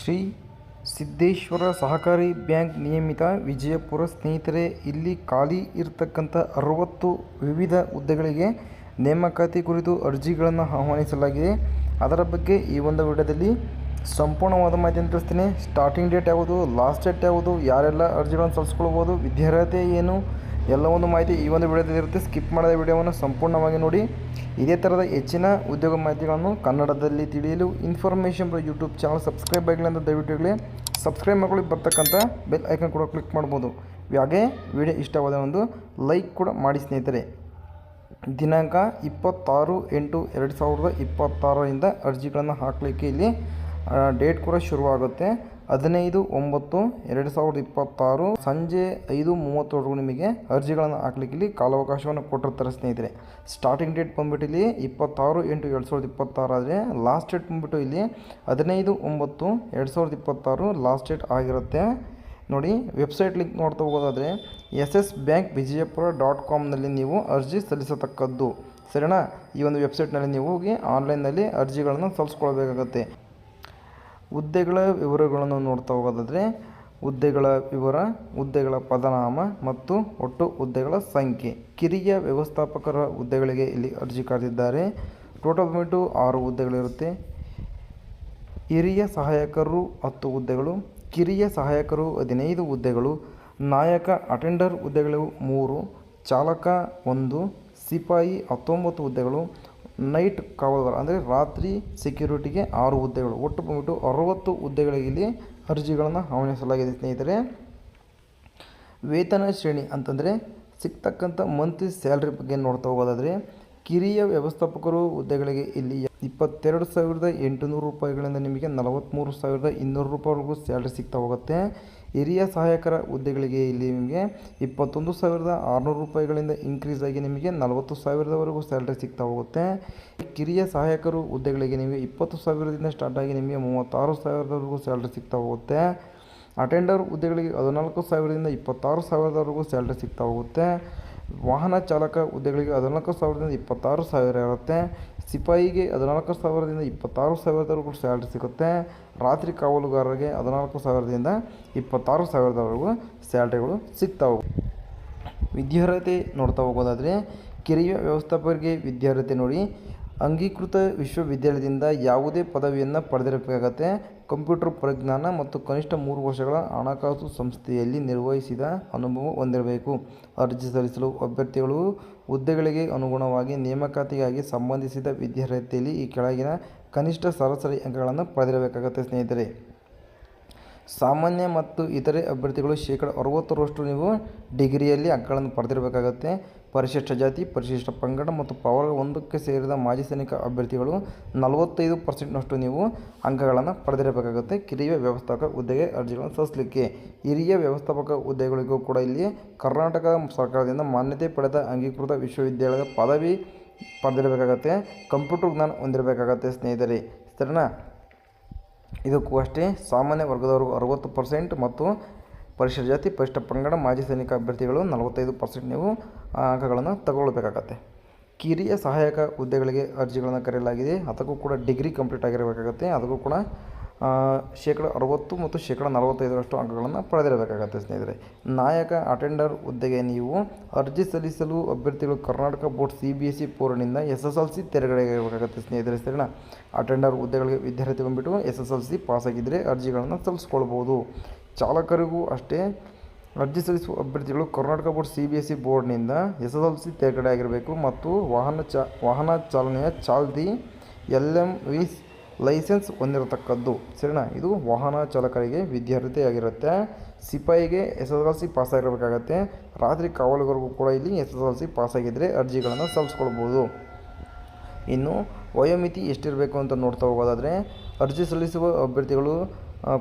ಶ್ರೀ ಸಿದ್ದೇಶ್ವರ ಸಹಕಾರಿ ಬ್ಯಾಂಕ್ ನಿಯಮಿತ ವಿಜಯಪುರ. ಸ್ನೇಹಿತರೆ, ಇಲ್ಲಿ ಖಾಲಿ ಇರತಕ್ಕಂಥ 60 ವಿವಿಧ ಹುದ್ದೆಗಳಿಗೆ ನೇಮಕಾತಿ ಕುರಿತು ಅರ್ಜಿಗಳನ್ನು ಆಹ್ವಾನಿಸಲಾಗಿದೆ. ಅದರ ಬಗ್ಗೆ ಈ ಒಂದು ವಿಡಿಯೋದಲ್ಲಿ ಸಂಪೂರ್ಣವಾದ ಮಾಹಿತಿಯನ್ನು ತಿಳಿಸ್ತೀನಿ. ಸ್ಟಾರ್ಟಿಂಗ್ ಡೇಟ್ ಯಾವುದು, ಲಾಸ್ಟ್ ಡೇಟ್ ಯಾವುದು, ಯಾರೆಲ್ಲ ಅರ್ಜಿಗಳನ್ನು ಸಲ್ಲಿಸ್ಕೊಳ್ಬೋದು, ವಿದ್ಯಾರ್ಹತೆ ಏನು, ಎಲ್ಲ ಒಂದು ಮಾಹಿತಿ ಈ ಒಂದು ವಿಡಿಯೋದಲ್ಲಿ ಇರುತ್ತೆ. ಸ್ಕಿಪ್ ಮಾಡದ ವಿಡಿಯೋವನ್ನು ಸಂಪೂರ್ಣವಾಗಿ ನೋಡಿ. ಇದೇ ಥರದ ಹೆಚ್ಚಿನ ಉದ್ಯೋಗ ಮಾಹಿತಿಗಳನ್ನು ಕನ್ನಡದಲ್ಲಿ ತಿಳಿಯಲು ಇನ್ಫಾರ್ಮೇಷನ್ ಯೂಟ್ಯೂಬ್ ಚಾನಲ್ ಸಬ್ಸ್ಕ್ರೈಬ್ ಆಗಿಲ್ಲ ಅಂತ ದಯವಿಟ್ಟು ಸಬ್ಸ್ಕ್ರೈಬ್ ಮಾಡ್ಕೊಳ್ಳಿ. ಬರ್ತಕ್ಕಂಥ ಬೆಲ್ ಐಕನ್ ಕೂಡ ಕ್ಲಿಕ್ ಮಾಡ್ಬೋದು. ಹಾಗೆ ವಿಡಿಯೋ ಇಷ್ಟವಾದ ಒಂದು ಲೈಕ್ ಕೂಡ ಮಾಡಿ ಸ್ನೇಹಿತರೆ. ದಿನಾಂಕ 26/8/2026 ಅರ್ಜಿಗಳನ್ನು ಹಾಕಲಿಕ್ಕೆ ಇಲ್ಲಿ ಡೇಟ್ ಕೂಡ ಶುರುವಾಗುತ್ತೆ. 15/9/2026 ಸಂಜೆ 5:30 ನಿಮಗೆ ಅರ್ಜಿಗಳನ್ನು ಹಾಕಲಿಕ್ಕೆ ಇಲ್ಲಿ ಕಾಲಾವಕಾಶವನ್ನು ಕೊಟ್ಟಿರ್ತಾರೆ ಸ್ನೇಹಿತರೆ. ಸ್ಟಾರ್ಟಿಂಗ್ ಡೇಟ್ ಬಂದುಬಿಟ್ಟು ಇಲ್ಲಿ 26/8/2026 ಆದರೆ ಲಾಸ್ಟ್ ಡೇಟ್ ಬಂದುಬಿಟ್ಟು ಇಲ್ಲಿ 15/9/2026 ಲಾಸ್ಟ್ ಡೇಟ್ ಆಗಿರುತ್ತೆ. ನೋಡಿ, ವೆಬ್ಸೈಟ್ ಲಿಂಕ್ ನೋಡ್ತಾ ಹೋಗೋದಾದರೆ ssbankvijayapura.com ನೀವು ಅರ್ಜಿ ಸಲ್ಲಿಸತಕ್ಕದ್ದು. ಸರಿನಾ? ಈ ಒಂದು ವೆಬ್ಸೈಟ್ನಲ್ಲಿ ನೀವು ಹೋಗಿ ಆನ್ಲೈನ್ನಲ್ಲಿ ಅರ್ಜಿಗಳನ್ನು ಸಲ್ಲಿಸ್ಕೊಳ್ಬೇಕಾಗತ್ತೆ. ಹುದ್ದೆಗಳ ವಿವರಗಳನ್ನು ನೋಡ್ತಾ ಹೋಗೋದಾದರೆ ಹುದ್ದೆಗಳ ವಿವರ, ಹುದ್ದೆಗಳ ಪದನಾಮ ಮತ್ತು ಒಟ್ಟು ಹುದ್ದೆಗಳ ಸಂಖ್ಯೆ. ಕಿರಿಯ ವ್ಯವಸ್ಥಾಪಕರ ಹುದ್ದೆಗಳಿಗೆ ಇಲ್ಲಿ ಅರ್ಜಿ ಕರೆದಿದ್ದಾರೆ. ಟೋಟಲ್ ಬಂದ್ಬಿಟ್ಟು 6 ಹುದ್ದೆಗಳಿರುತ್ತೆ. ಹಿರಿಯ ಸಹಾಯಕರು 10 ಹುದ್ದೆಗಳು, ಕಿರಿಯ ಸಹಾಯಕರು 15 ಹುದ್ದೆಗಳು, ನಾಯಕ ಅಟೆಂಡರ್ ಹುದ್ದೆಗಳು 3, ಚಾಲಕ 1, ಸಿಪಾಯಿ 19 ಹುದ್ದೆಗಳು, ನೈಟ್ ಕಾವಲುಗಾರ ಅಂದರೆ ರಾತ್ರಿ ಸೆಕ್ಯೂರಿಟಿಗೆ 6 ಹುದ್ದೆಗಳು. ಒಟ್ಟು ಬಂದ್ಬಿಟ್ಟು 60 ಹುದ್ದೆಗಳಿಗೆ ಇಲ್ಲಿ ಅರ್ಜಿಗಳನ್ನು ಆಹ್ವಾನಿಸಲಾಗಿದೆ ಸ್ನೇಹಿತರೆ. ವೇತನ ಶ್ರೇಣಿ ಅಂತಂದರೆ ಸಿಗ್ತಕ್ಕಂಥ ಮಂತ್ಲಿ ಸ್ಯಾಲ್ರಿ ಬಗ್ಗೆ ನೋಡ್ತಾ ಹೋಗೋದಾದರೆ ಕಿರಿಯ ವ್ಯವಸ್ಥಾಪಕರು ಹುದ್ದೆಗಳಿಗೆ ಇಲ್ಲಿ 22,800 ರೂಪಾಯಿಗಳಿಂದ ನಿಮಗೆ 43,200 ರೂಪಾಯಿವರೆಗೂ ಸ್ಯಾಲ್ರಿ ಸಿಗ್ತಾ ಹೋಗುತ್ತೆ. ಹಿರಿಯ ಸಹಾಯಕರ ಹುದ್ದೆಗಳಿಗೆ ಇಲ್ಲಿ ನಿಮಗೆ 21,600 ರೂಪಾಯಿಗಳಿಂದ ಇನ್ಕ್ರೀಸ್ ಆಗಿ ನಿಮಗೆ 40,000ವರೆಗೂ ಸ್ಯಾಲ್ರಿ ಸಿಗ್ತಾ ಹೋಗುತ್ತೆ. ಕಿರಿಯ ಸಹಾಯಕರು ಹುದ್ದೆಗಳಿಗೆ ನಿಮಗೆ 20,000ದಿಂದ ಸ್ಟಾರ್ಟ್ ಆಗಿ ನಿಮಗೆ 36,000ವರೆಗೂ ಸ್ಯಾಲ್ರಿ ಸಿಗ್ತಾ ಹೋಗುತ್ತೆ. ಅಟೆಂಡರ್ ಹುದ್ದೆಗಳಿಗೆ 14,000ದಿಂದ 26,000ವರೆಗೂ ಸ್ಯಾಲ್ರಿ ಸಿಗ್ತಾ ಹೋಗುತ್ತೆ. ವಾಹನ ಚಾಲಕ ಹುದ್ದೆಗಳಿಗೆ 14,000ದಿಂದ 26,000 ಇರುತ್ತೆ. ಸಿಪಾಯಿಗೆ 14,000ದಿಂದ 26,000ವರೆಗೂ ಸ್ಯಾಲ್ರಿ ಸಿಗುತ್ತೆ. ರಾತ್ರಿ ಕಾವಲುಗಾರರಿಗೆ 14,000ದಿಂದ 26,000ವರೆಗೂ ಸ್ಯಾಲ್ರಿಗಳು ಸಿಗ್ತಾ ಹೋಗುತ್ತೆ. ವಿದ್ಯಾರ್ಹತೆ ನೋಡ್ತಾ ಹೋಗೋದಾದರೆ ಕಿರಿಯ ವ್ಯವಸ್ಥಾಪಕರಿಗೆ ವಿದ್ಯಾರ್ಹತೆ ನೋಡಿ, ಅಂಗೀಕೃತ ವಿಶ್ವವಿದ್ಯಾಲಯದಿಂದ ಯಾವುದೇ ಪದವಿಯನ್ನು ಪಡೆದಿರಬೇಕಾಗತ್ತೆ. ಕಂಪ್ಯೂಟರ್ ಪರಿಜ್ಞಾನ ಮತ್ತು ಕನಿಷ್ಠ 3 ವರ್ಷಗಳ ಹಣಕಾಸು ಸಂಸ್ಥೆಯಲ್ಲಿ ನಿರ್ವಹಿಸಿದ ಅನುಭವ ಹೊಂದಿರಬೇಕು. ಅರ್ಜಿ ಸಲ್ಲಿಸಲು ಅಭ್ಯರ್ಥಿಗಳು ಹುದ್ದೆಗಳಿಗೆ ಅನುಗುಣವಾಗಿ ನೇಮಕಾತಿಗಾಗಿ ಸಂಬಂಧಿಸಿದ ವಿದ್ಯಾರ್ಹತೆಯಲ್ಲಿ ಈ ಕೆಳಗಿನ ಕನಿಷ್ಠ ಸರಾಸರಿ ಅಂಕಗಳನ್ನು ಪಡೆದಿರಬೇಕಾಗತ್ತೆ ಸ್ನೇಹಿತರೆ. ಸಾಮಾನ್ಯ ಮತ್ತು ಇತರೆ ಅಭ್ಯರ್ಥಿಗಳು 60% ನೀವು ಡಿಗ್ರಿಯಲ್ಲಿ ಅಂಕಗಳನ್ನು ಪಡೆದಿರಬೇಕಾಗತ್ತೆ. ಪರಿಶಿಷ್ಟ ಜಾತಿ, ಪರಿಶಿಷ್ಟ ಪಂಗಡ ಮತ್ತು ಪ್ರವರ್ಗ 1ಕ್ಕೆ ಸೇರಿದ ಮಾಜಿ ಸೈನಿಕ ಅಭ್ಯರ್ಥಿಗಳು 45% ನೀವು ಅಂಕಗಳನ್ನು ಪಡೆದಿರಬೇಕಾಗುತ್ತೆ. ಕಿರಿಯ ವ್ಯವಸ್ಥಾಪಕ ಹುದ್ದೆಗೆ ಅರ್ಜಿಗಳನ್ನು ಸಲ್ಲಿಸಲಿಕ್ಕೆ ಹಿರಿಯ ವ್ಯವಸ್ಥಾಪಕ ಹುದ್ದೆಗಳಿಗೂ ಕೂಡ ಇಲ್ಲಿ ಕರ್ನಾಟಕ ಸರ್ಕಾರದಿಂದ ಮಾನ್ಯತೆ ಪಡೆದ ಅಂಗೀಕೃತ ವಿಶ್ವವಿದ್ಯಾಲಯದ ಪದವಿ ಪಡೆದಿರಬೇಕಾಗತ್ತೆ. ಕಂಪ್ಯೂಟರ್ ಜ್ಞಾನ ಹೊಂದಿರಬೇಕಾಗತ್ತೆ ಸ್ನೇಹಿತರೆ. ಸರಿನಾ? ಇದಕ್ಕೂ ಅಷ್ಟೇ ಸಾಮಾನ್ಯ ವರ್ಗದವರು 60% ಮತ್ತು ಪರಿಶಿಷ್ಟ ಜಾತಿ, ಪರಿಶಿಷ್ಟ ಪಂಗಡ, ಮಾಜಿ ಸೈನಿಕ ಅಭ್ಯರ್ಥಿಗಳು 45% ನೀವು ಅಂಕಗಳನ್ನು ತಗೊಳ್ಬೇಕಾಗತ್ತೆ. ಕಿರಿಯ ಸಹಾಯಕ ಹುದ್ದೆಗಳಿಗೆ ಅರ್ಜಿಗಳನ್ನು ಕರೆಯಲಾಗಿದೆ. ಅದಕ್ಕೂ ಕೂಡ ಡಿಗ್ರಿ ಕಂಪ್ಲೀಟ್ ಆಗಿರಬೇಕಾಗತ್ತೆ. ಅದಕ್ಕೂ ಕೂಡ 60% ಮತ್ತು 45% ಅಂಕಗಳನ್ನು ಪಡೆದಿರಬೇಕಾಗತ್ತೆ ಸ್ನೇಹಿತರೆ. ನಾಯಕ ಅಟೆಂಡರ್ ಹುದ್ದೆಗೆ ನೀವು ಅರ್ಜಿ ಸಲ್ಲಿಸಲು ಅಭ್ಯರ್ಥಿಗಳು ಕರ್ನಾಟಕ ಬೋರ್ಡ್ CBSE ಬೋರ್ಡ್ನಿಂದ SSLC ತೆರಗಡೆಯಾಗಿರಬೇಕಾಗತ್ತೆ ಸ್ನೇಹಿತರೆ. ಸರಿನಾ? ಅಟೆಂಡರ್ ಹುದ್ದೆಗಳಿಗೆ ವಿದ್ಯಾರ್ಥಿ ಬಂದುಬಿಟ್ಟು SSLC ಪಾಸಾಗಿದ್ದರೆ ಅರ್ಜಿಗಳನ್ನು ಸಲ್ಲಿಸ್ಕೊಳ್ಬೋದು. ಚಾಲಕರಿಗೂ ಅಷ್ಟೇ, ಅರ್ಜಿ ಸಲ್ಲಿಸುವ ಅಭ್ಯರ್ಥಿಗಳು ಕರ್ನಾಟಕ ಬೋರ್ಡ್ CBSE ಬೋರ್ಡ್ನಿಂದ SSLC ತೆರಗಡೆ ಆಗಿರಬೇಕು ಮತ್ತು ವಾಹನ ಚಾಲನೆಯ ಚಾಲ್ತಿ LMV ಲೈಸೆನ್ಸ್ ಹೊಂದಿರತಕ್ಕದ್ದು. ಸರಿನಾ? ಇದು ವಾಹನ ಚಾಲಕರಿಗೆ ವಿದ್ಯಾರ್ಹತೆಯಾಗಿರುತ್ತೆ. ಸಿಪಾಯಿಗೆ SSLC ಪಾಸಾಗಿರಬೇಕಾಗತ್ತೆ. ರಾತ್ರಿ ಕಾವಲುಗಾರರಿಗೂ ಕೂಡ ಇಲ್ಲಿ SSLC ಪಾಸಾಗಿದ್ದರೆ ಅರ್ಜಿಗಳನ್ನು ಸಲ್ಲಿಸ್ಕೊಳ್ಬೋದು. ಇನ್ನು ವಯೋಮಿತಿ ಎಷ್ಟಿರಬೇಕು ಅಂತ ನೋಡ್ತಾ ಹೋಗೋದಾದರೆ ಅರ್ಜಿ ಸಲ್ಲಿಸುವ ಅಭ್ಯರ್ಥಿಗಳು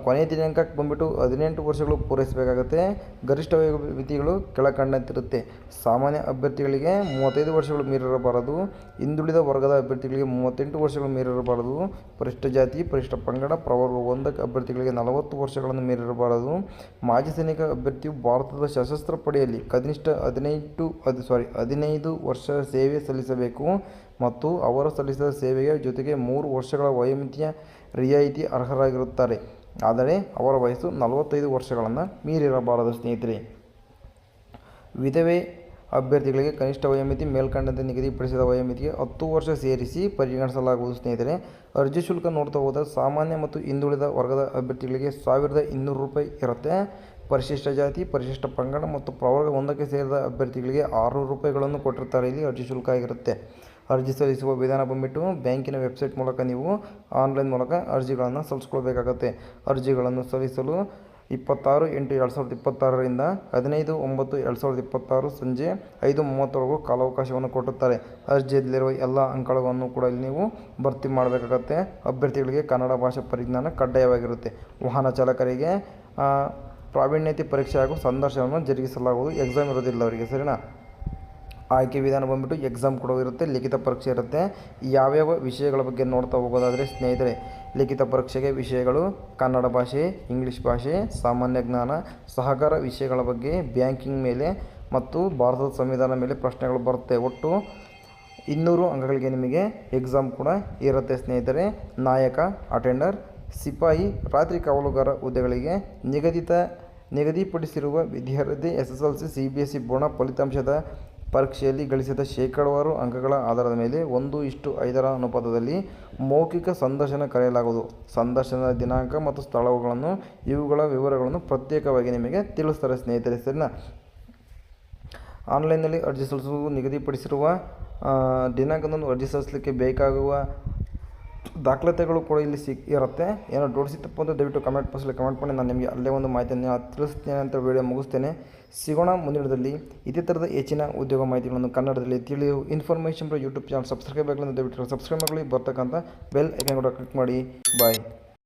ಕೊನೆಯ ದಿನಾಂಕಕ್ಕೆ ಬಂದುಬಿಟ್ಟು 18 ವರ್ಷಗಳು ಪೂರೈಸಬೇಕಾಗುತ್ತೆ. ಗರಿಷ್ಠ ವಯೋಮಿತಿಗಳು ಕೆಳಕಂಡಂತಿರುತ್ತೆ. ಸಾಮಾನ್ಯ ಅಭ್ಯರ್ಥಿಗಳಿಗೆ 35 ವರ್ಷಗಳು ಮೀರಿರಬಾರದು. ಹಿಂದುಳಿದ ವರ್ಗದ ಅಭ್ಯರ್ಥಿಗಳಿಗೆ 38 ವರ್ಷಗಳು ಮೀರಿರಬಾರದು. ಪರಿಶಿಷ್ಟ ಜಾತಿ, ಪರಿಶಿಷ್ಟ ಪಂಗಡ, ಪ್ರವರ್ಗ 1 ಅಭ್ಯರ್ಥಿಗಳಿಗೆ 40 ವರ್ಷಗಳನ್ನು ಮೀರಿರಬಾರದು. ಮಾಜಿ ಸೈನಿಕ ಅಭ್ಯರ್ಥಿಯು ಭಾರತದ ಸಶಸ್ತ್ರ ಪಡೆಯಲ್ಲಿ ಕನಿಷ್ಠ 15 ವರ್ಷ ಸೇವೆ ಸಲ್ಲಿಸಬೇಕು ಮತ್ತು ಅವರು ಸಲ್ಲಿಸಿದ ಸೇವೆಯ ಜೊತೆಗೆ 3 ವರ್ಷಗಳ ವಯೋಮಿತಿಯ ರಿಯಾಯಿತಿ ಅರ್ಹರಾಗಿರುತ್ತಾರೆ. ಆದರೆ ಅವರ ವಯಸ್ಸು 45 ವರ್ಷಗಳನ್ನು ಮೀರಿರಬಾರದು ಸ್ನೇಹಿತರೆ. ವಿಧವೆ ಅಭ್ಯರ್ಥಿಗಳಿಗೆ ಕನಿಷ್ಠ ವಯೋಮಿತಿ ಮೇಲ್ಕಂಡಂತೆ ನಿಗದಿಪಡಿಸಿದ ವಯೋಮಿತಿಗೆ 10 ವರ್ಷ ಸೇರಿಸಿ ಪರಿಗಣಿಸಲಾಗುವುದು ಸ್ನೇಹಿತರೆ. ಅರ್ಜಿ ಶುಲ್ಕ ನೋಡ್ತಾ ಹೋದರೆ ಸಾಮಾನ್ಯ ಮತ್ತು ಹಿಂದುಳಿದ ವರ್ಗದ ಅಭ್ಯರ್ಥಿಗಳಿಗೆ 1200 ರೂಪಾಯಿ ಇರುತ್ತೆ. ಪರಿಶಿಷ್ಟ ಜಾತಿ, ಪರಿಶಿಷ್ಟ ಪಂಗಡ ಮತ್ತು ಪ್ರವರ್ಗ 1ಕ್ಕೆ ಸೇರಿದ ಅಭ್ಯರ್ಥಿಗಳಿಗೆ 600 ರೂಪಾಯಿಗಳನ್ನು ಕೊಟ್ಟಿರ್ತಾರೆ. ಇಲ್ಲಿ ಅರ್ಜಿ ಶುಲ್ಕ ಆಗಿರುತ್ತೆ. ಅರ್ಜಿ ಸಲ್ಲಿಸುವ ವಿಧಾನ ಬಂದುಬಿಟ್ಟು ಬ್ಯಾಂಕಿನ ವೆಬ್ಸೈಟ್ ಮೂಲಕ ನೀವು ಆನ್ಲೈನ್ ಮೂಲಕ ಅರ್ಜಿಗಳನ್ನು ಸಲ್ಲಿಸ್ಕೊಳ್ಬೇಕಾಗತ್ತೆ. ಅರ್ಜಿಗಳನ್ನು ಸಲ್ಲಿಸಲು 26/8/2026ರಿಂದ 15/9/2026 ಸಂಜೆ 5:30ವರೆಗೂ ಕಾಲಾವಕಾಶವನ್ನು ಕೊಟ್ಟಿರ್ತಾರೆ. ಅರ್ಜಿಯಲ್ಲಿರುವ ಎಲ್ಲ ಅಂಕಗಳನ್ನು ಕೂಡ ಇಲ್ಲಿ ನೀವು ಭರ್ತಿ ಮಾಡಬೇಕಾಗತ್ತೆ. ಅಭ್ಯರ್ಥಿಗಳಿಗೆ ಕನ್ನಡ ಭಾಷೆ ಪರಿಜ್ಞಾನ ಕಡ್ಡಾಯವಾಗಿರುತ್ತೆ. ವಾಹನ ಚಾಲಕರಿಗೆ ಪ್ರಾವೀಣ್ಯತೆ ಪರೀಕ್ಷೆ ಹಾಗೂ ಸಂದರ್ಶನವನ್ನು ಜರುಗಿಸಲಾಗುವುದು. ಎಕ್ಸಾಮ್ ಇರೋದಿಲ್ಲ ಅವರಿಗೆ, ಸರಿನಾ. ಆಯ್ಕೆ ವಿಧಾನ ಬಂದುಬಿಟ್ಟು ಎಕ್ಸಾಮ್ ಕೂಡ ಇರುತ್ತೆ, ಲಿಖಿತ ಪರೀಕ್ಷೆ ಇರುತ್ತೆ. ಯಾವ್ಯಾವ ವಿಷಯಗಳ ಬಗ್ಗೆ ನೋಡ್ತಾ ಹೋಗೋದಾದರೆ ಸ್ನೇಹಿತರೆ, ಲಿಖಿತ ಪರೀಕ್ಷೆಗೆ ವಿಷಯಗಳು ಕನ್ನಡ ಭಾಷೆ, ಇಂಗ್ಲೀಷ್ ಭಾಷೆ, ಸಾಮಾನ್ಯ ಜ್ಞಾನ, ಸಹಕಾರ ವಿಷಯಗಳ ಬಗ್ಗೆ, ಬ್ಯಾಂಕಿಂಗ್ ಮೇಲೆ ಮತ್ತು ಭಾರತದ ಸಂವಿಧಾನ ಮೇಲೆ ಪ್ರಶ್ನೆಗಳು ಬರುತ್ತೆ. ಒಟ್ಟು 200 ಅಂಕಗಳಿಗೆ ನಿಮಗೆ ಎಕ್ಸಾಮ್ ಕೂಡ ಇರುತ್ತೆ ಸ್ನೇಹಿತರೆ. ನಾಯಕ, ಅಟೆಂಡರ್, ಸಿಪಾಯಿ, ರಾತ್ರಿ ಕಾವಲುಗಾರ ಹುದ್ದೆಗಳಿಗೆ ನಿಗದಿಪಡಿಸಿರುವ ವಿದ್ಯಾರ್ಥಿ SSLC, CBSE ಬೋರ್ಡ್ನ ಫಲಿತಾಂಶದ ಪರೀಕ್ಷೆಯಲ್ಲಿ ಗಳಿಸಿದ ಶೇಕಡಾವಾರು ಅಂಕಗಳ ಆಧಾರದ ಮೇಲೆ 1:5 ಅನುಪಾತದಲ್ಲಿ ಮೌಖಿಕ ಸಂದರ್ಶನ ಕರೆಯಲಾಗುವುದು. ಸಂದರ್ಶನದ ದಿನಾಂಕ ಮತ್ತು ಸ್ಥಳಗಳನ್ನು ಇವುಗಳ ವಿವರಗಳನ್ನು ಪ್ರತ್ಯೇಕವಾಗಿ ನಿಮಗೆ ತಿಳಿಸ್ತಾರೆ ಸ್ನೇಹಿತರೆ, ಸರಿನಾ. ಆನ್ಲೈನ್ನಲ್ಲಿ ಅರ್ಜಿ ಸಲ್ಲಿಸುವುದು ನಿಗದಿಪಡಿಸಿರುವ ದಿನಾಂಕದಂದು ಅರ್ಜಿ ಸಲ್ಲಿಸಲಿಕ್ಕೆ ಬೇಕಾಗುವ ದಾಖಲಾತಿಗಳು ಕೂಡ ಇಲ್ಲಿ ಇರುತ್ತೆ. ಏನೋ ಡೌಟ್ಸ್ ಇತ್ತಪ್ಪ ಅಂತ ದಯವಿಟ್ಟು ಕಮೆಂಟ್ ಬಾಕ್ಸಲ್ಲಿ ಕಮೆಂಟ್ ಮಾಡಿ, ನಾನು ನಿಮಗೆ ಅಲ್ಲೇ ಒಂದು ಮಾಹಿತಿಯನ್ನು ತಿಳಿಸ್ತೇನೆ ಅಂತ ವಿಡಿಯೋ ಮುಗಿಸ್ತೇನೆ. ಸಿಗೋಣ ಮುಂದಿನದಲ್ಲಿ ಇದೇ ಥರದ ಹೆಚ್ಚಿನ ಉದ್ಯೋಗ ಮಾಹಿತಿಗಳನ್ನು ಕನ್ನಡದಲ್ಲಿ ತಿಳಿಯು ಇನ್ಫಾರ್ಮೇಷನ್ ಯೂಟ್ಯೂಬ್ ಚಾನಲ್ ಸಬ್ಸ್ಕ್ರೈಬ್ ಆಗಲಿ ದಯವಿಟ್ಟು ಸಬ್ಸ್ಕ್ರೈಬ್ ಮಾಡಲಿ. ಬರ್ತಕ್ಕಂಥ ಬೆಲ್ ಐಕನ್ ಕೂಡ ಕ್ಲಿಕ್ ಮಾಡಿ. ಬಾಯ್.